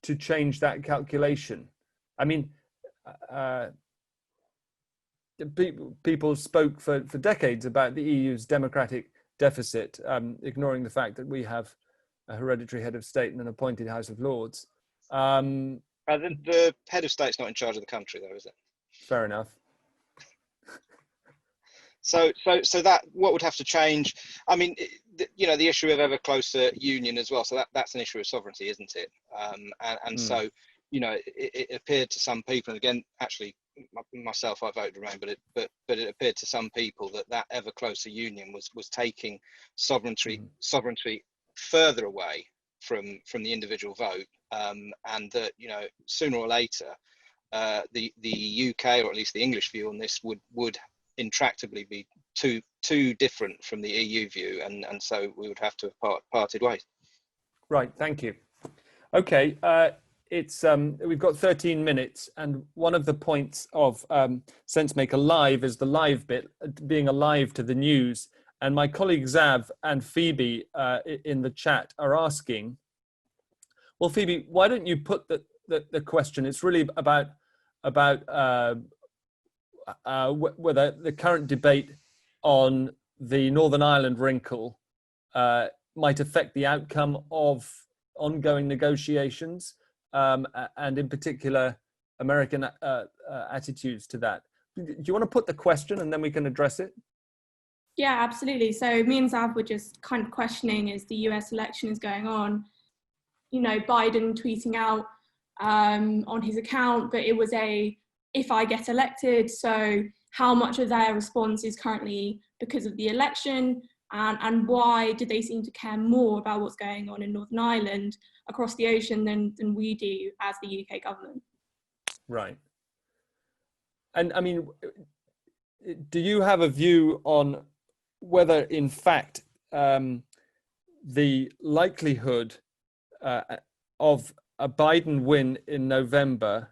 [SPEAKER 1] to change that calculation? I mean, people spoke for decades about the EU's democratic deficit, ignoring the fact that we have a hereditary head of state and an appointed House of Lords.
[SPEAKER 10] The head of state's not in charge of the country, though, is it?
[SPEAKER 1] Fair enough.
[SPEAKER 10] So that what would have to change? I mean, you know, the issue of ever closer union as well. So that's an issue of sovereignty, isn't it? So, you know, it appeared to some people, and again, actually, myself, I voted Remain, but it appeared to some people that ever closer union was taking sovereignty further away from the individual vote, and that, you know, sooner or later, the UK, or at least the English view on this would intractably be too different from the EU view, and so we would have to have parted ways.
[SPEAKER 1] Right, thank you. Okay, it's we've got 13 minutes, and one of the points of Sensemaker Live is the live bit, being alive to the news. And my colleagues Zav and Phoebe in the chat are asking, well, Phoebe, why don't you put the question? It's really about whether the current debate on the Northern Ireland wrinkle might affect the outcome of ongoing negotiations, and in particular, American attitudes to that. Do you want to put the question and then we can address it?
[SPEAKER 11] Yeah, absolutely. So me and Zav were just kind of questioning, as the US election is going on, you know, Biden tweeting out on his account, but it was if I get elected, so how much of their response is currently because of the election, and why do they seem to care more about what's going on in Northern Ireland across the ocean than we do as the UK government? Right.
[SPEAKER 1] And I mean, do you have a view on whether in fact the likelihood of a Biden win in November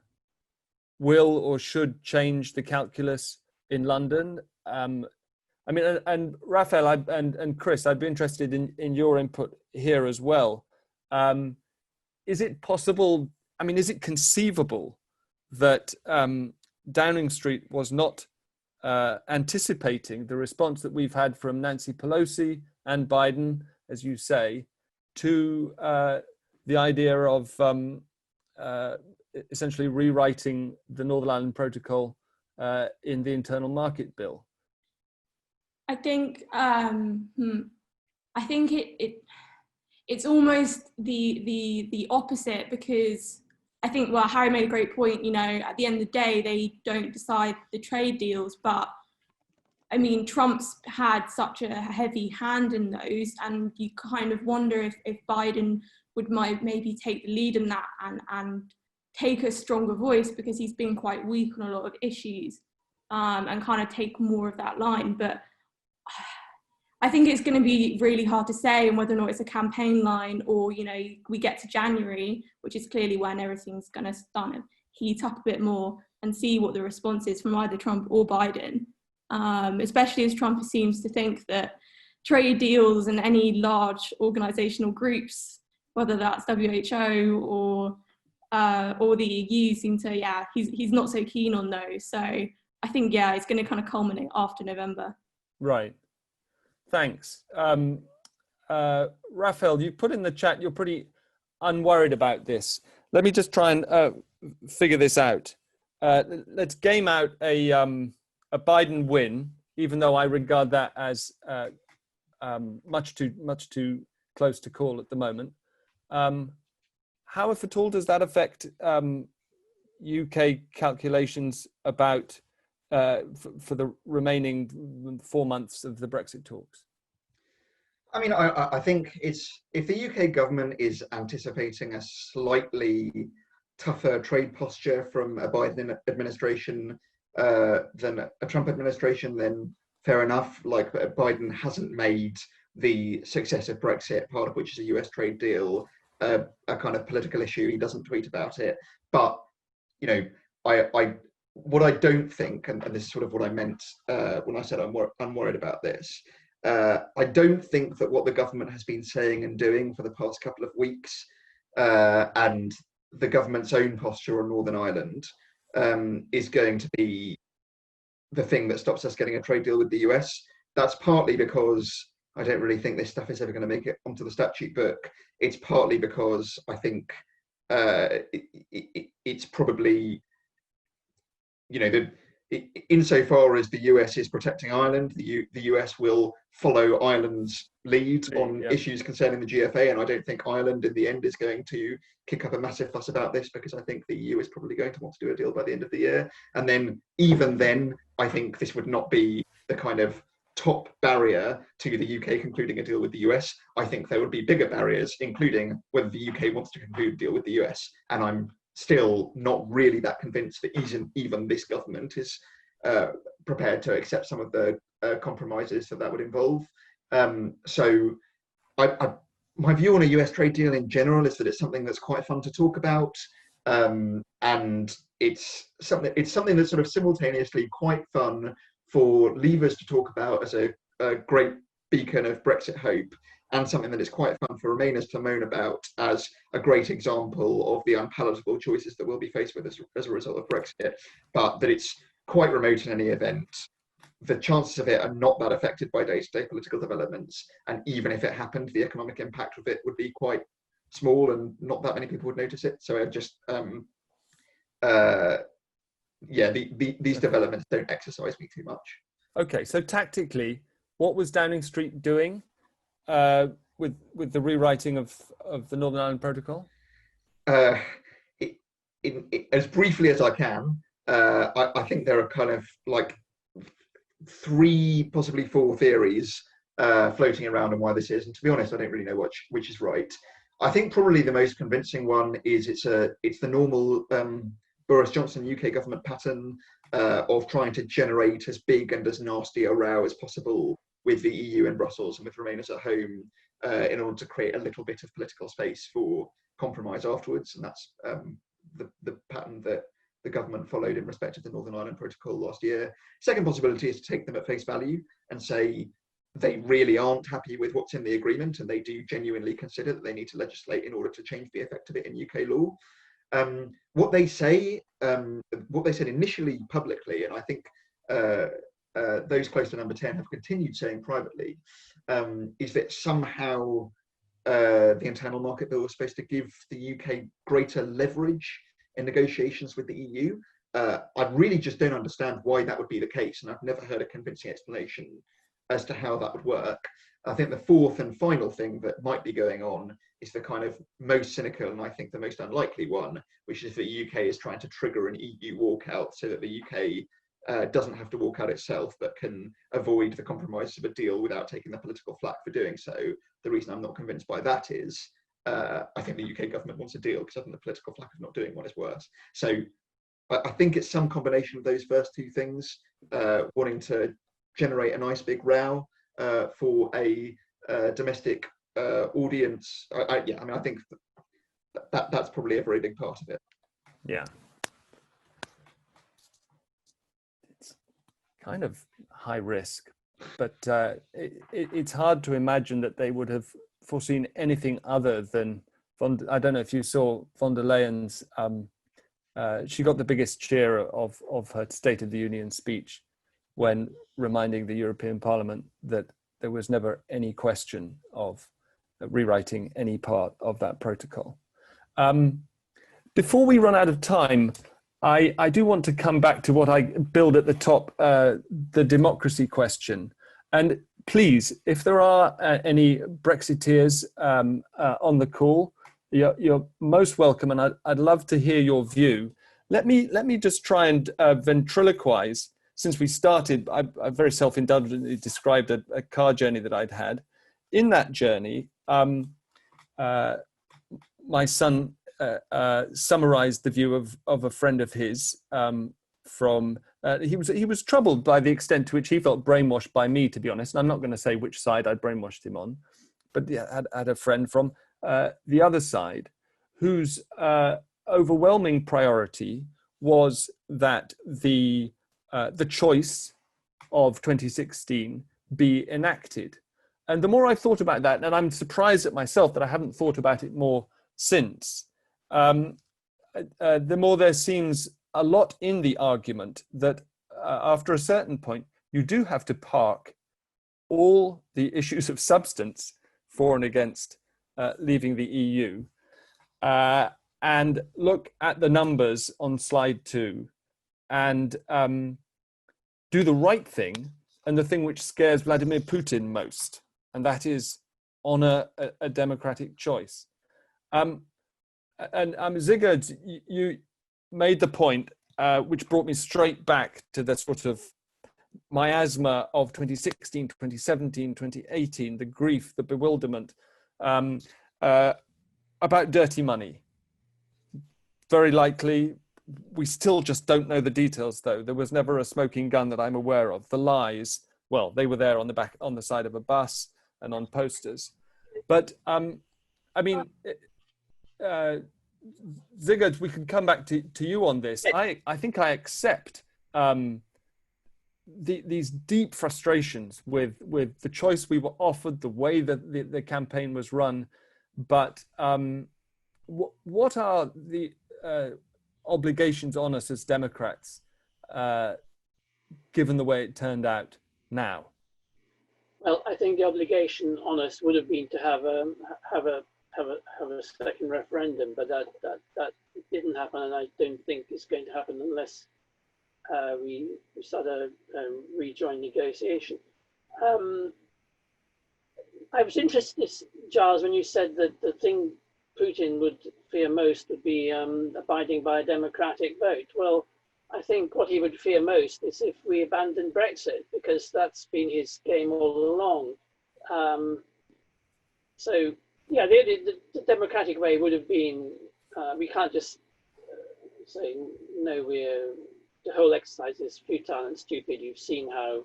[SPEAKER 1] will or should change the calculus in London? I mean, and Raphael and Chris, I'd be interested in your input here as well. Is it possible, I mean, is it conceivable that Downing Street was not anticipating the response that we've had from Nancy Pelosi and Biden, as you say, to the idea of essentially rewriting the Northern Ireland Protocol in the internal market bill?
[SPEAKER 11] I think it's almost the opposite, because I think, well, Harry made a great point, you know, at the end of the day, they don't decide the trade deals, but I mean, Trump's had such a heavy hand in those, and you kind of wonder if Biden might maybe take the lead in that and take a stronger voice, because he's been quite weak on a lot of issues, and kind of take more of that line. But I think it's going to be really hard to say, and whether or not it's a campaign line, or, you know, we get to January, which is clearly when everything's going to start heat up a bit more and see what the response is from either Trump or Biden, especially as Trump seems to think that trade deals and any large organizational groups, whether that's WHO or the EU, seem to, he's not so keen on those. So I think, it's going to kind of culminate after November.
[SPEAKER 1] Right. Thanks. Raphael, you put in the chat, you're pretty unworried about this. Let me just try and figure this out. Let's game out a Biden win, even though I regard that as much too close to call at the moment. How, if at all, does that affect UK calculations about for the remaining 4 months of the Brexit talks?
[SPEAKER 2] I mean, I think if the UK government is anticipating a slightly tougher trade posture from a Biden administration than a Trump administration, then fair enough. Like, Biden hasn't made the success of Brexit, part of which is a US trade deal, a kind of political issue. He doesn't tweet about it. But, what I don't think, and this is sort of what I meant when I said I'm worried about this, I don't think that what the government has been saying and doing for the past couple of weeks and the government's own posture on Northern Ireland is going to be the thing that stops us getting a trade deal with the US. That's partly because I don't really think this stuff is ever going to make it onto the statute book. It's partly because I think it's probably, insofar as the US is protecting Ireland, the US will follow Ireland's lead on issues concerning the GFA, and I don't think Ireland in the end is going to kick up a massive fuss about this, because I think the EU is probably going to want to do a deal by the end of the year. And then, even then, I think this would not be the kind of top barrier to the UK concluding a deal with the US. I think there would be bigger barriers, including whether the UK wants to conclude a deal with the US. And I'm still not really that convinced that even this government is prepared to accept some of the compromises that would involve. So my view on a US trade deal in general is that it's something that's quite fun to talk about, and it's something that's sort of simultaneously quite fun for leavers to talk about as a great beacon of Brexit hope, and something that is quite fun for Remainers to moan about as a great example of the unpalatable choices that we'll be faced with as a result of Brexit, but that it's quite remote in any event. The chances of it are not that affected by day-to-day political developments, and even if it happened, the economic impact of it would be quite small, and not that many people would notice it. So I just, these developments don't exercise me too much. Okay, so tactically, what was Downing Street doing with the rewriting of the Northern Ireland Protocol? As briefly as I can, I think there are kind of like 3, possibly 4 theories floating around on why this is, and to be honest, I don't really know which is right. I think probably the most convincing one is it's the normal Boris Johnson UK government pattern of trying to generate as big and as nasty a row as possible with the EU in Brussels and with Remainers at home in order to create a little bit of political space for compromise afterwards, and that's the pattern that the government followed in respect of the Northern Ireland Protocol last year. Second possibility is to take them at face value and say they really aren't happy with what's in the agreement, and they do genuinely consider that they need to legislate in order to change the effect of it in UK law. What they said initially publicly, and I think those close to number 10 have continued saying privately, is that somehow the internal market bill was supposed to give the UK greater leverage in negotiations with the EU. I really just don't understand why that would be the case, and I've never heard a convincing explanation as to how that would work. I think the fourth and final thing that might be going on is the kind of most cynical and I think the most unlikely one, which is the UK is trying to trigger an EU walkout so that the UK doesn't have to walk out itself, but can avoid the compromises of a deal without taking the political flak for doing so. The reason I'm not convinced by that is I think the UK government wants a deal, because I think the political flak of not doing one is worse. So I think it's some combination of those first 2 things, wanting to generate a nice big row for a domestic audience. I think that's probably a very big part of it. Yeah.
[SPEAKER 1] kind of high risk. But it's hard to imagine that they would have foreseen anything other than, I don't know if you saw von der Leyen's, she got the biggest cheer of her State of the Union speech when reminding the European Parliament that there was never any question of rewriting any part of that protocol. Before we run out of time, I do want to come back to what I build at the top, the democracy question. And please, if there are any Brexiteers on the call, you're most welcome, and I'd love to hear your view. Let me just try and ventriloquize. Since we started, I very self-indulgently described a car journey that I'd had. In that journey, my son summarized the view of a friend of his from he was troubled by the extent to which he felt brainwashed by me, to be honest. And I'm not going to say which side I'd brainwashed him on, but had a friend from the other side whose overwhelming priority was that the choice of 2016 be enacted. And the more I thought about that, and I'm surprised at myself that I haven't thought about it more since, the more there seems a lot in the argument that after a certain point, you do have to park all the issues of substance for and against leaving the EU and look at the numbers on slide 2 and do the right thing and the thing which scares Vladimir Putin most, and that is honor a democratic choice. And Sigurd, you made the point, which brought me straight back to the sort of miasma of 2016, 2017, 2018, the grief, the bewilderment, about dirty money. Very likely, we still just don't know the details, though. There was never a smoking gun that I'm aware of. The lies, well, they were there on the side of a bus and on posters. But I mean, Sigurd, we can come back to you on this. I think I accept these deep frustrations with the choice we were offered, the way that the campaign was run. But what are the obligations on us as Democrats, given the way it turned out now?
[SPEAKER 8] Well, I think the obligation on us would have been to have a second referendum, but that didn't happen, and I don't think it's going to happen unless we start a rejoin negotiation. I was interested, Giles, when you said that the thing Putin would fear most would be abiding by a democratic vote. Well, I think what he would fear most is if we abandon Brexit, because that's been his game all along. So, yeah, the democratic way would have been, we can't just say, no, the whole exercise is futile and stupid. You've seen how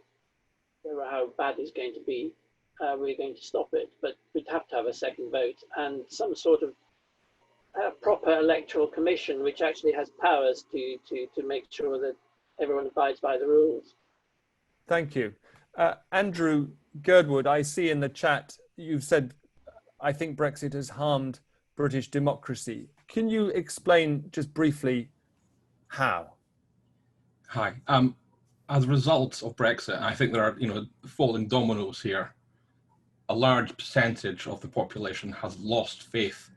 [SPEAKER 8] bad it's going to be. We're going to stop it, but we'd have to have a second vote and some sort of proper electoral commission, which actually has powers to make sure that everyone abides by the rules.
[SPEAKER 1] Thank you. Andrew Girdwood, I see in the chat, you've said, I think Brexit has harmed British democracy. Can you explain just briefly how?
[SPEAKER 12] Hi. As a result of Brexit, I think there are, falling dominoes here. A large percentage of the population has lost faith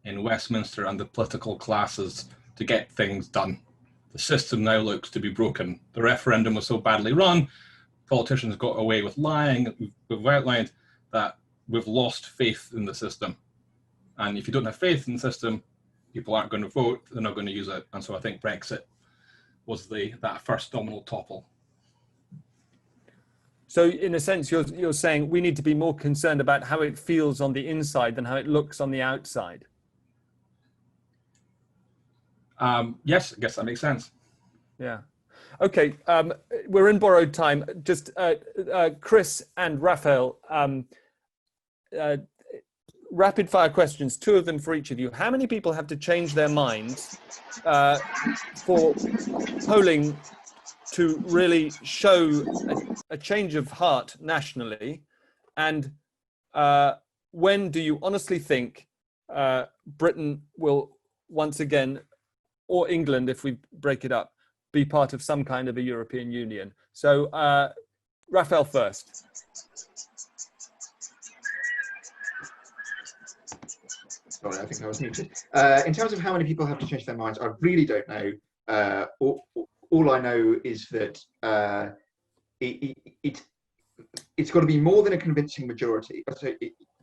[SPEAKER 12] in Westminster and the political classes to get things done. The system now looks to be broken. The referendum was so badly run, politicians got away with lying. We've outlined that we've lost faith in the system. And if you don't have faith in the system, people aren't going to vote, they're not going to use it. And so I think Brexit was that first domino topple.
[SPEAKER 1] So in a sense, you're saying we need to be more concerned about how it feels on the inside than how it looks on the outside.
[SPEAKER 12] Yes, I guess that makes sense.
[SPEAKER 1] Yeah. Okay, we're in borrowed time. Just Chris and Raphael, rapid fire questions, 2 of them for each of you. How many people have to change their minds for polling to really show a change of heart nationally? And when do you honestly think Britain will once again, or England, if we break it up, be part of some kind of a European Union? So, Raphael first.
[SPEAKER 2] Sorry, I think I was muted. In terms of how many people have to change their minds, I really don't know. All I know is that it's got to be more than a convincing majority. So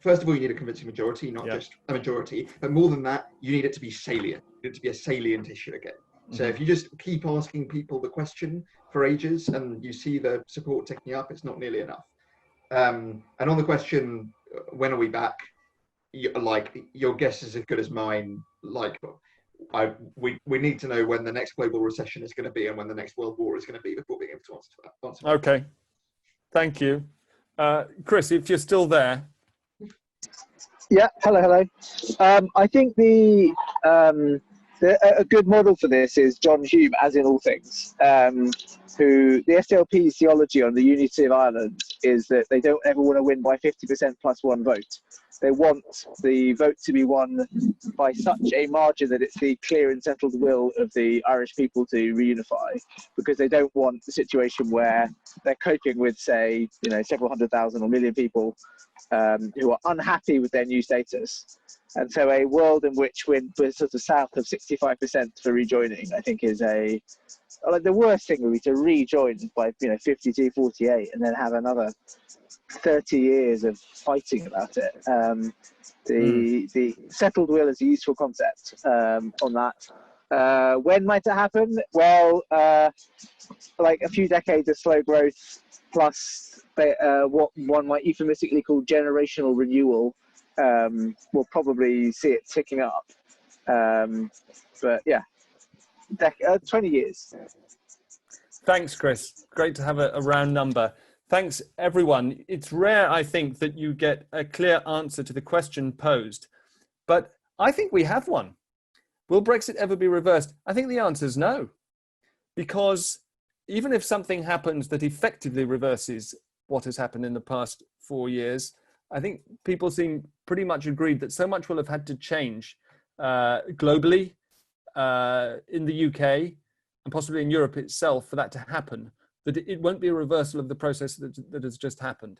[SPEAKER 2] first of all, you need a convincing majority, not just a majority. But more than that, you need it to be salient. You need it to be a salient issue again. So if you just keep asking people the question for ages and you see the support ticking up, it's not nearly enough. And on the question, when are we back? Your guess is as good as mine. We need to know when the next global recession is going to be and when the next world war is going to be before being able to answer that.
[SPEAKER 1] Okay, thank you. Chris, if you're still there.
[SPEAKER 7] Yeah, hello. I think a good model for this is John Hume, as in all things, who the SDLP's theology on the unity of Ireland is that they don't ever want to win by 50% plus one vote. They want the vote to be won by such a margin that it's the clear and settled will of the Irish people to reunify, because they don't want the situation where they're coping with, say, several 100,000 or million people who are unhappy with their new status. And so a world in which we're sort of south of 65% for rejoining, I think is the worst thing would be to rejoin by 52-48 and then have another 30 years of fighting about it. The settled will is a useful concept on that. When might it happen? Well, like a few decades of slow growth plus what one might euphemistically call generational renewal we'll probably see it ticking up. But yeah, 20 years.
[SPEAKER 1] Thanks, Chris. Great to have a round number. Thanks, everyone. It's rare, I think, that you get a clear answer to the question posed, but I think we have one. Will Brexit ever be reversed? I think the answer is no, because even if something happens that effectively reverses what has happened in the past 4 years, I think people seem pretty much agreed that so much will have had to change globally, in the UK, and possibly in Europe itself for that to happen, that it won't be a reversal of the process that has just happened.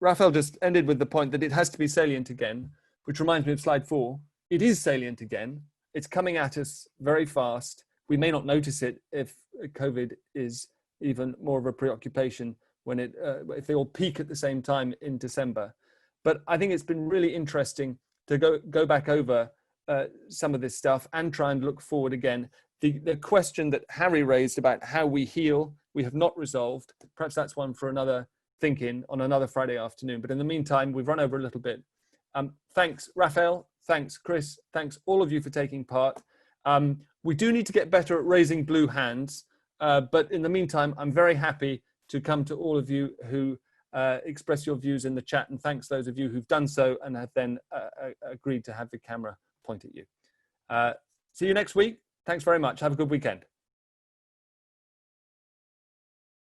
[SPEAKER 1] Raphael just ended with the point that it has to be salient again, which reminds me of slide 4. It is salient again. It's coming at us very fast. We may not notice it if COVID is even more of a preoccupation when if they all peak at the same time in December. But I think it's been really interesting to go back over some of this stuff and try and look forward again. The question that Harry raised about how we heal, we have not resolved. Perhaps that's one for another think-in on another Friday afternoon. But in the meantime, we've run over a little bit. Thanks, Raphael. Thanks, Chris. Thanks, all of you, for taking part. We do need to get better at raising blue hands. But in the meantime, I'm very happy to come to all of you who express your views in the chat. And thanks those of you who've done so and have then agreed to have the camera point at you. See you next week. Thanks very much. Have a good weekend.